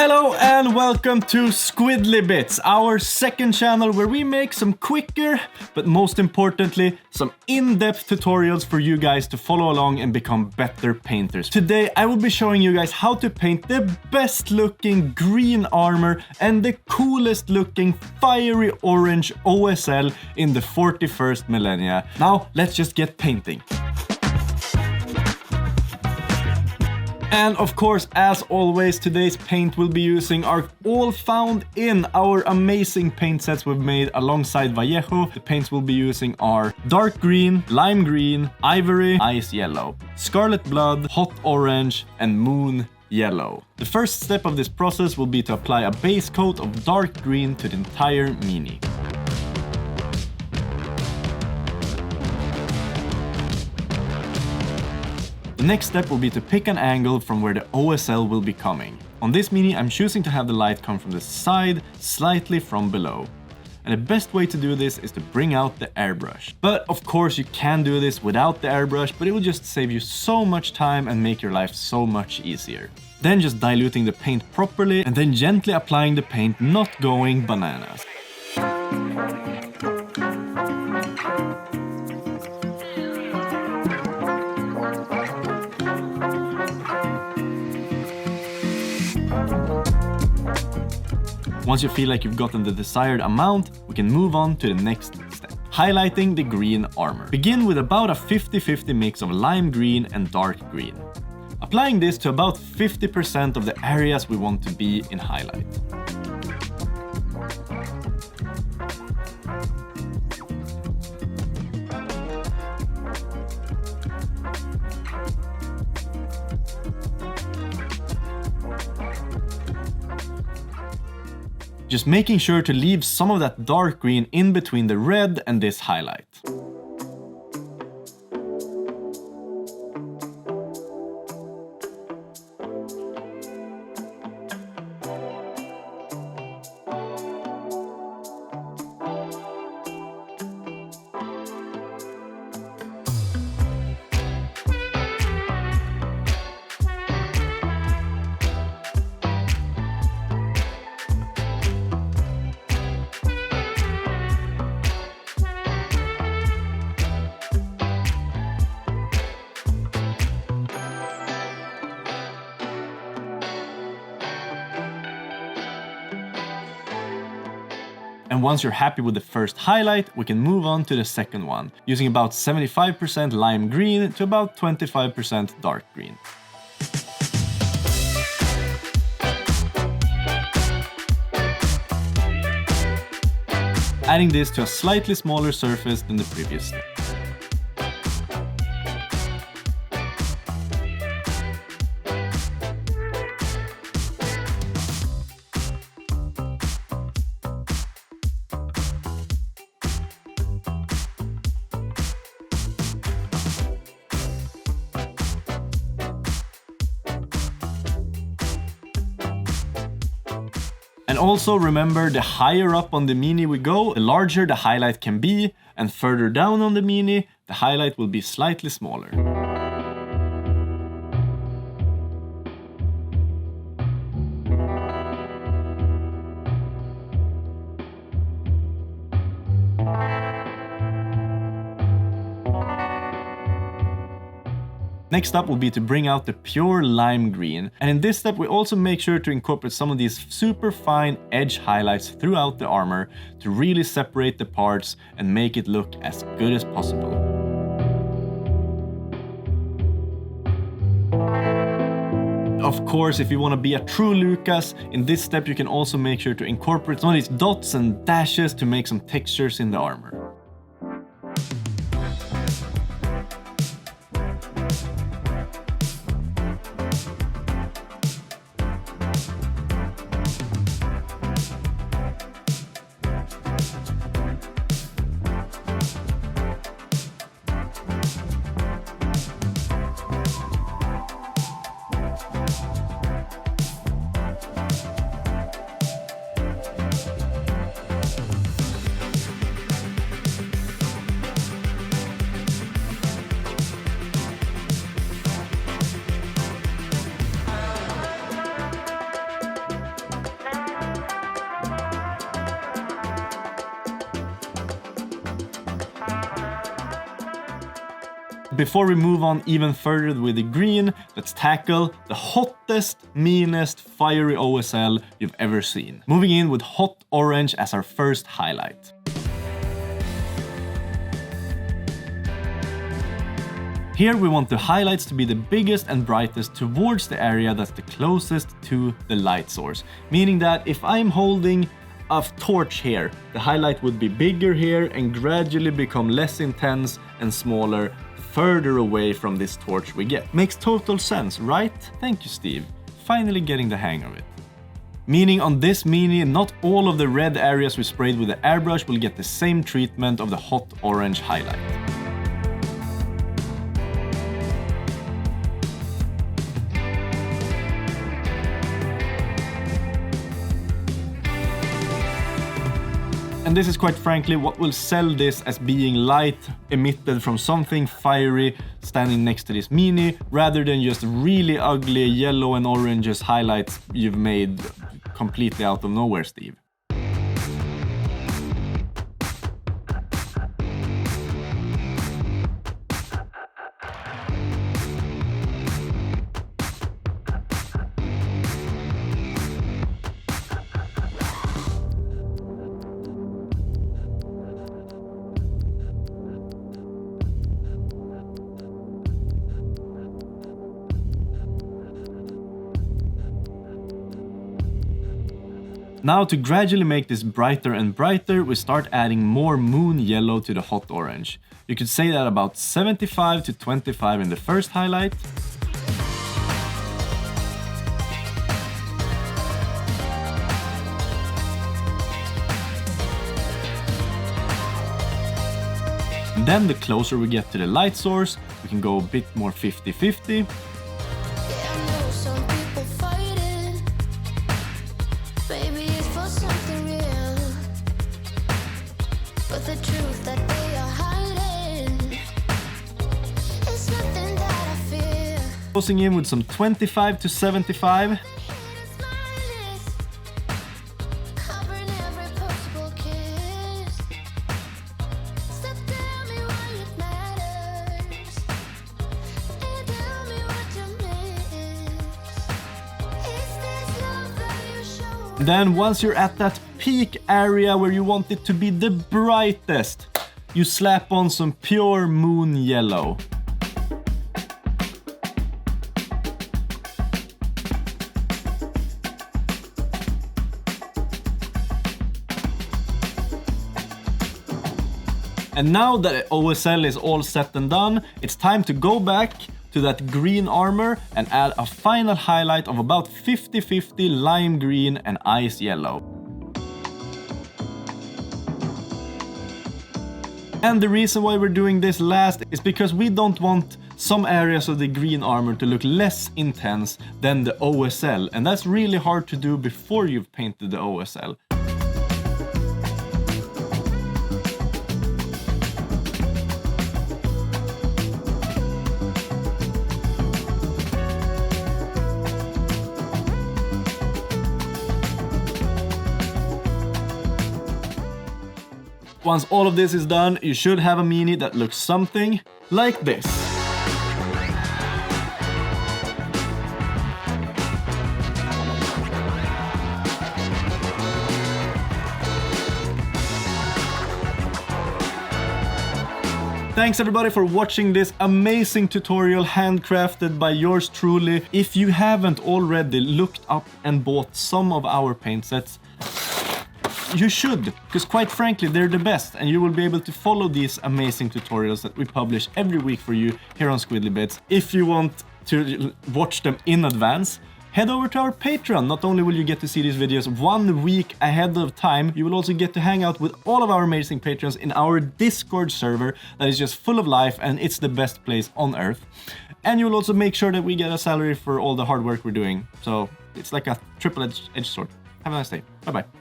Hello and welcome to Squidly Bits, our second channel where we make some quicker, but most importantly, some in-depth tutorials for you guys to follow along and become better painters. Today I will be showing you guys how to paint the best looking green armor and the coolest looking fiery orange OSL in the 41st millennia. Now let's just get painting. And of course, as always, today's paint we'll be using are all found in our amazing paint sets we've made alongside Vallejo. The paints we'll be using are dark green, lime green, ivory, ice yellow, scarlet blood, hot orange, and moon yellow. The first step of this process will be to apply a base coat of dark green to the entire mini. The next step will be to pick an angle from where the OSL will be coming. On this mini, I'm choosing to have the light come from the side, slightly from below. And the best way to do this is to bring out the airbrush. But of course you can do this without the airbrush, but it will just save you so much time and make your life so much easier. Then just diluting the paint properly and then gently applying the paint, not going bananas. Once you feel like you've gotten the desired amount, we can move on to the next step. Highlighting the green armor. Begin with about a 50-50 mix of lime green and dark green. Applying this to about 50% of the areas we want to be in highlight. Just making sure to leave some of that dark green in between the red and this highlight. And once you're happy with the first highlight, we can move on to the second one, using about 75% lime green to about 25% dark green. Adding this to a slightly smaller surface than the previous step. And also remember, the higher up on the mini we go, the larger the highlight can be, and further down on the mini, the highlight will be slightly smaller. Next up will be to bring out the pure lime green, and in this step we also make sure to incorporate some of these super fine edge highlights throughout the armor to really separate the parts and make it look as good as possible. Of course, if you want to be a true Lucas, in this step you can also make sure to incorporate some of these dots and dashes to make some textures in the armor. Before we move on even further with the green, let's tackle the hottest, meanest, fiery OSL you've ever seen. Moving in with hot orange as our first highlight. Here we want the highlights to be the biggest and brightest towards the area that's the closest to the light source. Meaning that if I'm holding a torch here, the highlight would be bigger here and gradually become less intense and smaller further away from this torch we get. Makes total sense, right? Thank you, Steve. Finally getting the hang of it. Meaning on this mini, not all of the red areas we sprayed with the airbrush will get the same treatment of the hot orange highlight. And this is quite frankly what will sell this as being light emitted from something fiery standing next to this mini, rather than just really ugly yellow and oranges highlights you've made completely out of nowhere, Steve. Now to gradually make this brighter and brighter, we start adding more moon yellow to the hot orange. You could say that about 75 to 25 in the first highlight. And then the closer we get to the light source, we can go a bit more 50-50. Closing in with some 25 to 75. Then once you're at that peak area where you want it to be the brightest, you slap on some pure moon yellow. And now that OSL is all set and done, it's time to go back to that green armor and add a final highlight of about 50-50 lime green and ice yellow. And the reason why we're doing this last is because we don't want some areas of the green armor to look less intense than the OSL, and that's really hard to do before you've painted the OSL. Once all of this is done, you should have a mini that looks something like this. Thanks everybody for watching this amazing tutorial handcrafted by yours truly. If you haven't already looked up and bought some of our paint sets, you should, because quite frankly they're the best, and you will be able to follow these amazing tutorials that we publish every week for you here on Squidly Bits. If you want to watch them in advance, head over to our Patreon. Not only will you get to see these videos 1 week ahead of time, you will also get to hang out with all of our amazing patrons in our Discord server that is just full of life, and it's the best place on earth. And you will also make sure that we get a salary for all the hard work we're doing. So it's like a triple-edged sword. Have a nice day. Bye-bye.